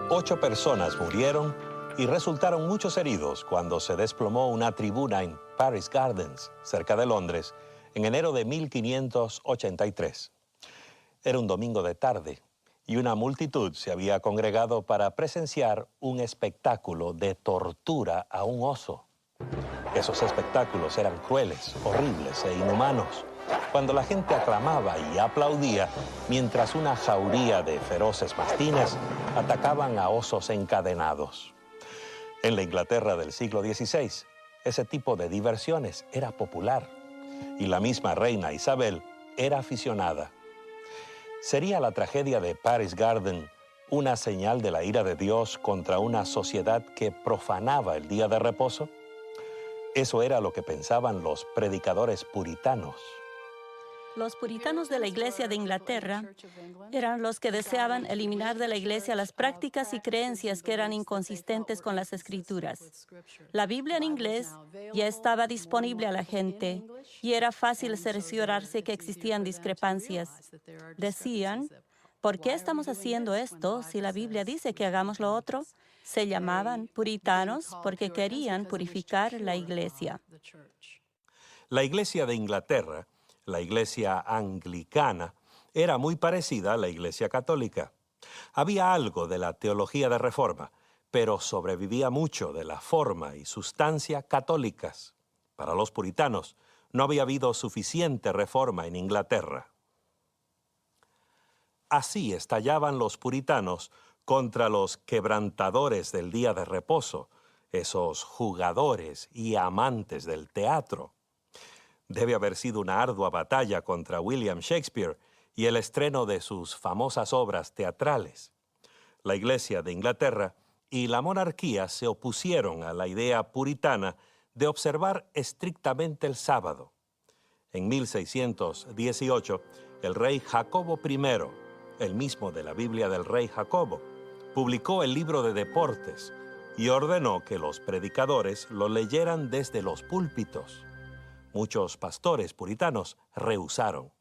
8 personas murieron y resultaron muchos heridos cuando se desplomó una tribuna en Paris Gardens, cerca de Londres, en enero de 1583. Era un domingo de tarde y una multitud se había congregado para presenciar un espectáculo de tortura a un oso. Esos espectáculos eran crueles, horribles e inhumanos, cuando la gente aclamaba y aplaudía mientras una jauría de feroces mastines atacaban a osos encadenados. En la Inglaterra del siglo XVI, ese tipo de diversiones era popular y la misma reina Isabel era aficionada. ¿Sería la tragedia de Paris Garden una señal de la ira de Dios contra una sociedad que profanaba el día de reposo? Eso era lo que pensaban los predicadores puritanos. Los puritanos de la Iglesia de Inglaterra eran los que deseaban eliminar de la Iglesia las prácticas y creencias que eran inconsistentes con las Escrituras. La Biblia en inglés ya estaba disponible a la gente y era fácil cerciorarse que existían discrepancias. Decían, ¿por qué estamos haciendo esto si la Biblia dice que hagamos lo otro? Se llamaban puritanos porque querían purificar la Iglesia. La Iglesia de Inglaterra, la Iglesia anglicana, era muy parecida a la Iglesia católica. Había algo de la teología de reforma, pero sobrevivía mucho de la forma y sustancia católicas. Para los puritanos, no había habido suficiente reforma en Inglaterra. Así estallaban los puritanos contra los quebrantadores del día de reposo, esos jugadores y amantes del teatro. Debe haber sido una ardua batalla contra William Shakespeare y el estreno de sus famosas obras teatrales. La Iglesia de Inglaterra y la monarquía se opusieron a la idea puritana de observar estrictamente el sábado. En 1618, el rey Jacobo I, el mismo de la Biblia del rey Jacobo, publicó el libro de deportes y ordenó que los predicadores lo leyeran desde los púlpitos. Muchos pastores puritanos rehusaron.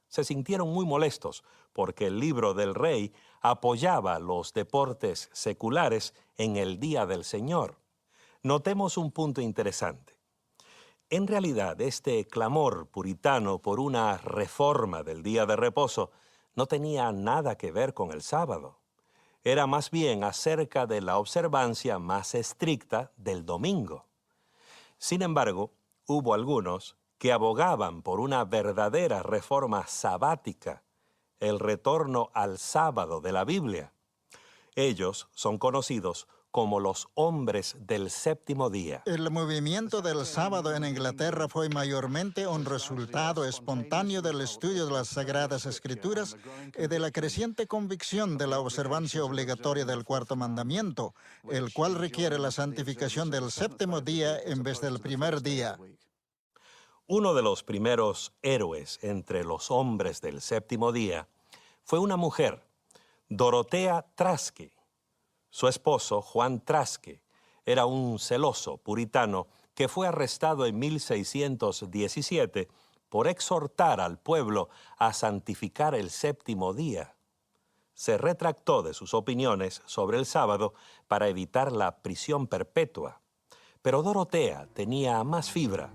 Se sintieron muy molestos porque el libro del rey apoyaba los deportes seculares en el Día del Señor. Notemos un punto interesante. En realidad, este clamor puritano por una reforma del día de reposo no tenía nada que ver con el sábado. Era más bien acerca de la observancia más estricta del domingo. Sin embargo, hubo algunos que abogaban por una verdadera reforma sabática, el retorno al sábado de la Biblia. Ellos son conocidos como los hombres del séptimo día. El movimiento del sábado en Inglaterra fue mayormente un resultado espontáneo del estudio de las Sagradas Escrituras y de la creciente convicción de la observancia obligatoria del cuarto mandamiento, el cual requiere la santificación del séptimo día en vez del primer día. Uno de los primeros héroes entre los hombres del séptimo día fue una mujer, Dorotea Traske. Su esposo, Juan Traske, era un celoso puritano que fue arrestado en 1617 por exhortar al pueblo a santificar el séptimo día. Se retractó de sus opiniones sobre el sábado para evitar la prisión perpetua. Pero Dorotea tenía más fibra.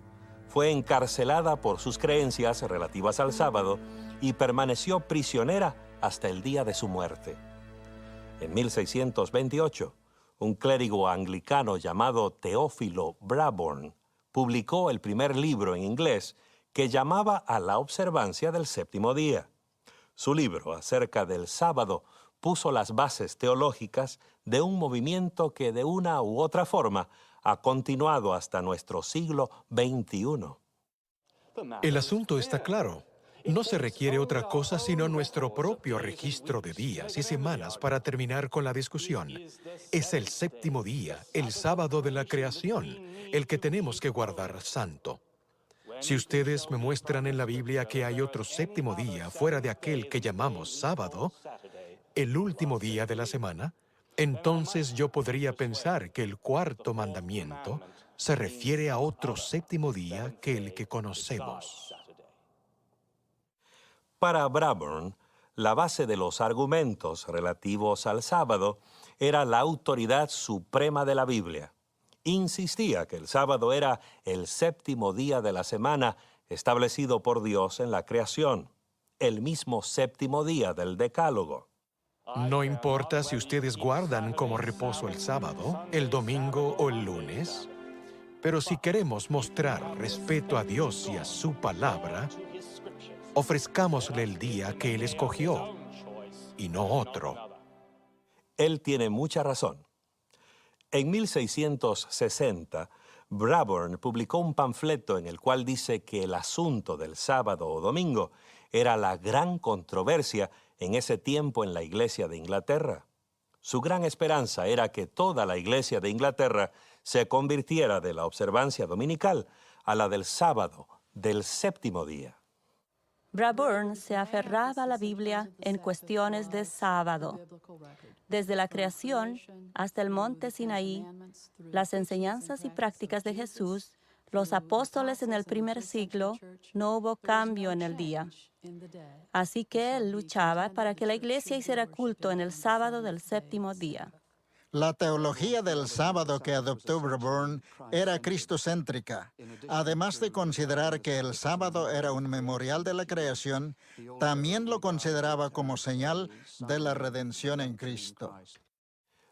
Fue encarcelada por sus creencias relativas al sábado y permaneció prisionera hasta el día de su muerte. En 1628, un clérigo anglicano llamado Teófilo Brabourne publicó el primer libro en inglés que llamaba a la observancia del séptimo día. Su libro acerca del sábado puso las bases teológicas de un movimiento que de una u otra forma ha continuado hasta nuestro siglo XXI. El asunto está claro. No se requiere otra cosa sino nuestro propio registro de días y semanas para terminar con la discusión. Es el séptimo día, el sábado de la creación, el que tenemos que guardar santo. Si ustedes me muestran en la Biblia que hay otro séptimo día fuera de aquel que llamamos sábado, el último día de la semana, entonces yo podría pensar que el cuarto mandamiento se refiere a otro séptimo día que el que conocemos. Para Brabourne, La base de los argumentos relativos al sábado era la autoridad suprema de la Biblia. Insistía que el sábado era el séptimo día de la semana establecido por Dios en la creación, el mismo séptimo día del Decálogo. No importa si ustedes guardan como reposo el sábado, el domingo o el lunes, pero si queremos mostrar respeto a Dios y a su palabra, ofrezcámosle el día que Él escogió y no otro. Él tiene mucha razón. En 1660, Brabourne publicó un panfleto en el cual dice que el asunto del sábado o domingo era la gran controversia en ese tiempo en la Iglesia de Inglaterra. Su gran esperanza era que toda la Iglesia de Inglaterra se convirtiera de la observancia dominical a la del sábado, del séptimo día. Brabourne se aferraba a la Biblia en cuestiones de sábado. Desde la creación hasta el monte Sinaí, las enseñanzas y prácticas de Jesús, los apóstoles en el primer siglo, no hubo cambio en el día. Así que él luchaba para que la iglesia hiciera culto en el sábado del séptimo día. La teología del sábado que adoptó Brabourne era cristocéntrica. Además de considerar que el sábado era un memorial de la creación, también lo consideraba como señal de la redención en Cristo.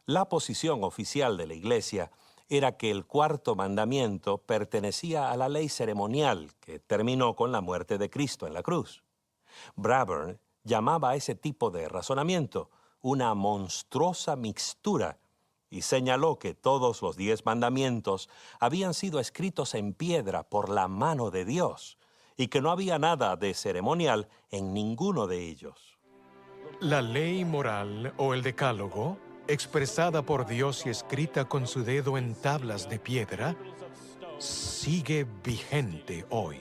La posición oficial de la Iglesia era que el cuarto mandamiento pertenecía a la ley ceremonial que terminó con la muerte de Cristo en la cruz. Brabourne llamaba a ese tipo de razonamiento una monstruosa mixtura y señaló que todos los 10 mandamientos habían sido escritos en piedra por la mano de Dios y que no había nada de ceremonial en ninguno de ellos. La ley moral o el decálogo, expresada por Dios y escrita con su dedo en tablas de piedra, sigue vigente hoy.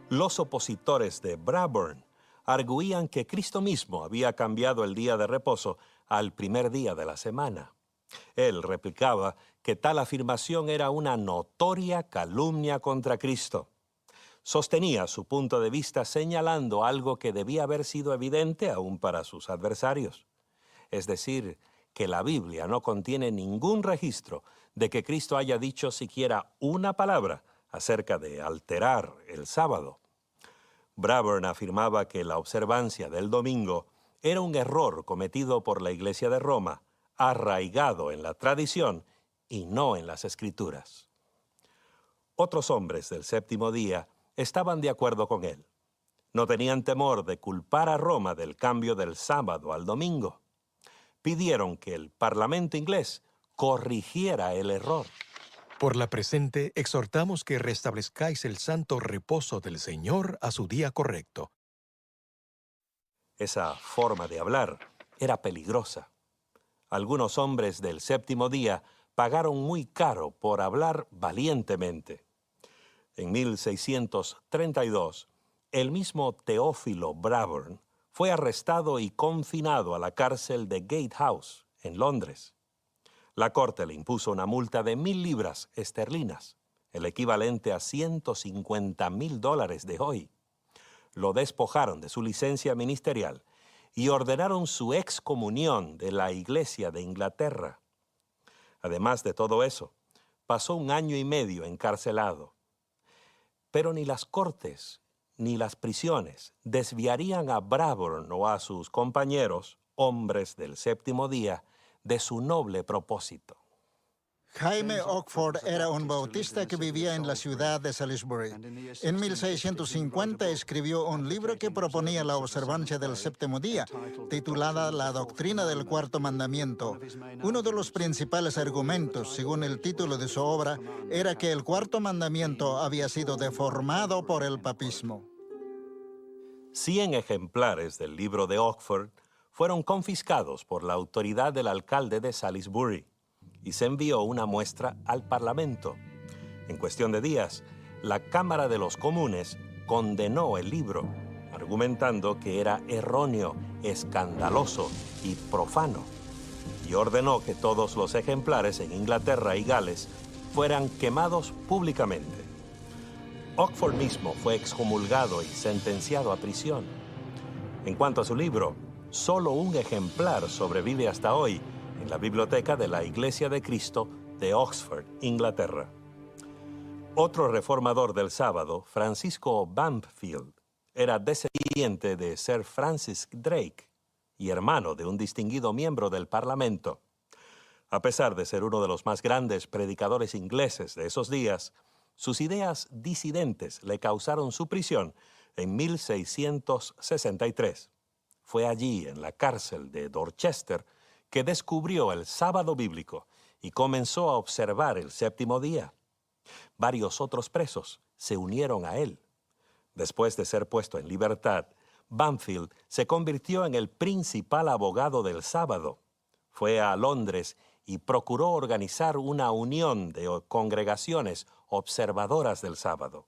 Los opositores de Brabourne arguían que Cristo mismo había cambiado el día de reposo al primer día de la semana. Él replicaba que tal afirmación era una notoria calumnia contra Cristo. Sostenía su punto de vista señalando algo que debía haber sido evidente aún para sus adversarios. Es decir, que la Biblia no contiene ningún registro de que Cristo haya dicho siquiera una palabra acerca de alterar el sábado. Brabourne afirmaba que la observancia del domingo era un error cometido por la Iglesia de Roma, arraigado en la tradición y no en las Escrituras. Otros hombres del séptimo día estaban de acuerdo con él. No tenían temor de culpar a Roma del cambio del sábado al domingo. Pidieron que el Parlamento inglés corrigiera el error. Por la presente, exhortamos que restablezcáis el santo reposo del Señor a su día correcto. Esa forma de hablar era peligrosa. Algunos hombres del séptimo día pagaron muy caro por hablar valientemente. En 1632, el mismo Teófilo Brabourne fue arrestado y confinado a la cárcel de Gatehouse, en Londres. La corte le impuso una multa de 1,000 libras esterlinas, el equivalente a $150,000 de hoy. Lo despojaron de su licencia ministerial y ordenaron su excomunión de la Iglesia de Inglaterra. Además de todo eso, pasó 1 año y medio encarcelado. Pero ni las cortes ni las prisiones desviarían a Brabourne o a sus compañeros, hombres del séptimo día, de su noble propósito. Jaime Oakford era un bautista que vivía en la ciudad de Salisbury. En 1650 escribió un libro que proponía la observancia del séptimo día, titulada La doctrina del cuarto mandamiento. Uno de los principales argumentos, según el título de su obra, era que el cuarto mandamiento había sido deformado por el papismo. 100 ejemplares del libro de Oakford fueron confiscados por la autoridad del alcalde de Salisbury y se envió una muestra al Parlamento. En cuestión de días, la Cámara de los Comunes condenó el libro, argumentando que era erróneo, escandaloso y profano, y ordenó que todos los ejemplares en Inglaterra y Gales fueran quemados públicamente. Oakford mismo fue excomulgado y sentenciado a prisión. En cuanto a su libro, solo un ejemplar sobrevive hasta hoy en la biblioteca de la Iglesia de Cristo de Oxford, Inglaterra. Otro reformador del sábado, Francisco Bampfield, era descendiente de Sir Francis Drake y hermano de un distinguido miembro del Parlamento. A pesar de ser uno de los más grandes predicadores ingleses de esos días, sus ideas disidentes le causaron su prisión en 1663. Fue allí, en la cárcel de Dorchester, que descubrió el sábado bíblico y comenzó a observar el séptimo día. Varios otros presos se unieron a él. Después de ser puesto en libertad, Bampfield se convirtió en el principal abogado del sábado. Fue a Londres y procuró organizar una unión de congregaciones observadoras del sábado.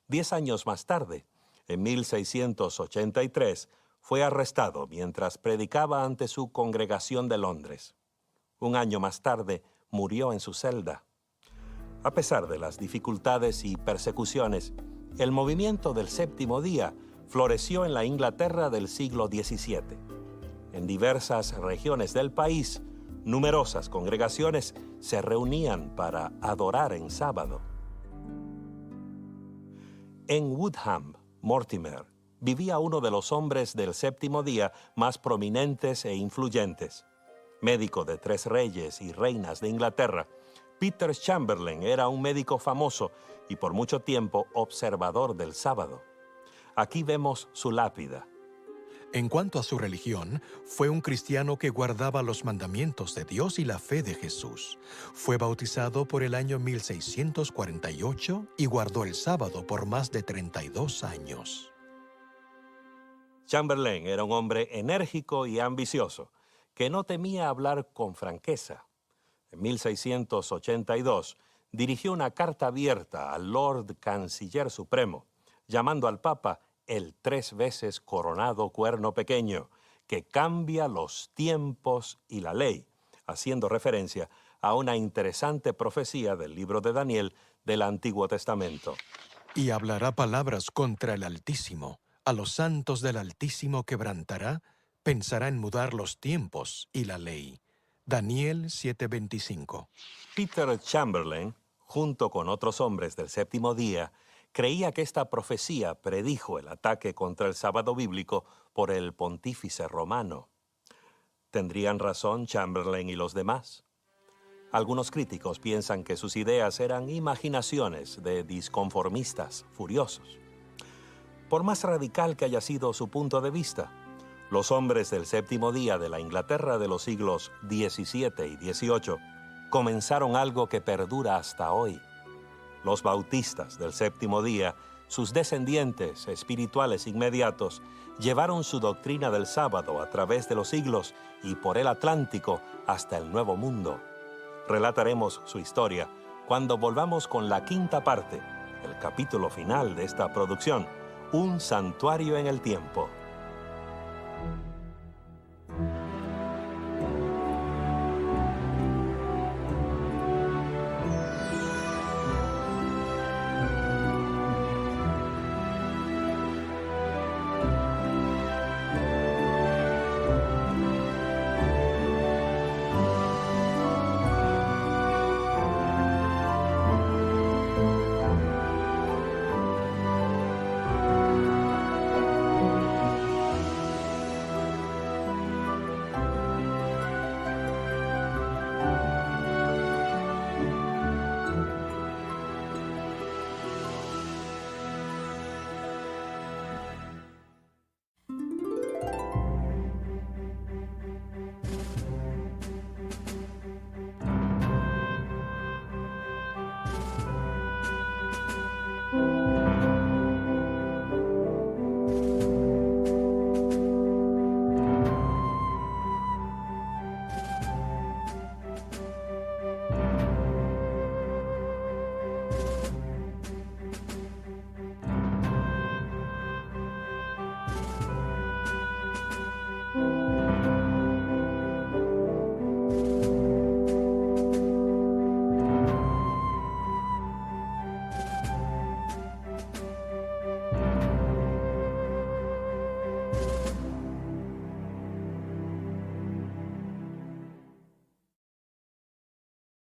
10 años más tarde, en 1683, fue arrestado mientras predicaba ante su congregación de Londres. Un año más tarde, murió en su celda. A pesar de las dificultades y persecuciones, el movimiento del séptimo día floreció en la Inglaterra del siglo XVII. En diversas regiones del país, numerosas congregaciones se reunían para adorar en sábado. En Woodham, Mortimer, vivía uno de los hombres del séptimo día más prominentes e influyentes. Médico de 3 reyes y reinas de Inglaterra, Peter Chamberlain era un médico famoso y por mucho tiempo observador del sábado. Aquí vemos su lápida. En cuanto a su religión, fue un cristiano que guardaba los mandamientos de Dios y la fe de Jesús. Fue bautizado por el año 1648 y guardó el sábado por más de 32 años. Chamberlain era un hombre enérgico y ambicioso, que no temía hablar con franqueza. En 1682, dirigió una carta abierta al Lord Canciller Supremo, llamando al Papa el 3 veces coronado cuerno pequeño, que cambia los tiempos y la ley, haciendo referencia a una interesante profecía del libro de Daniel del Antiguo Testamento. Y hablará palabras contra el Altísimo. A los santos del Altísimo quebrantará, pensará en mudar los tiempos y la ley. Daniel 7:25. Peter Chamberlain, junto con otros hombres del séptimo día, creía que esta profecía predijo el ataque contra el sábado bíblico por el pontífice romano. ¿Tendrían razón Chamberlain y los demás? Algunos críticos piensan que sus ideas eran imaginaciones de disconformistas furiosos. Por más radical que haya sido su punto de vista, los hombres del séptimo día de la Inglaterra de los siglos XVII y XVIII comenzaron algo que perdura hasta hoy. Los bautistas del séptimo día, sus descendientes espirituales inmediatos, llevaron su doctrina del sábado a través de los siglos y por el Atlántico hasta el Nuevo Mundo. Relataremos su historia cuando volvamos con la quinta parte, el capítulo final de esta producción, Un santuario en el tiempo.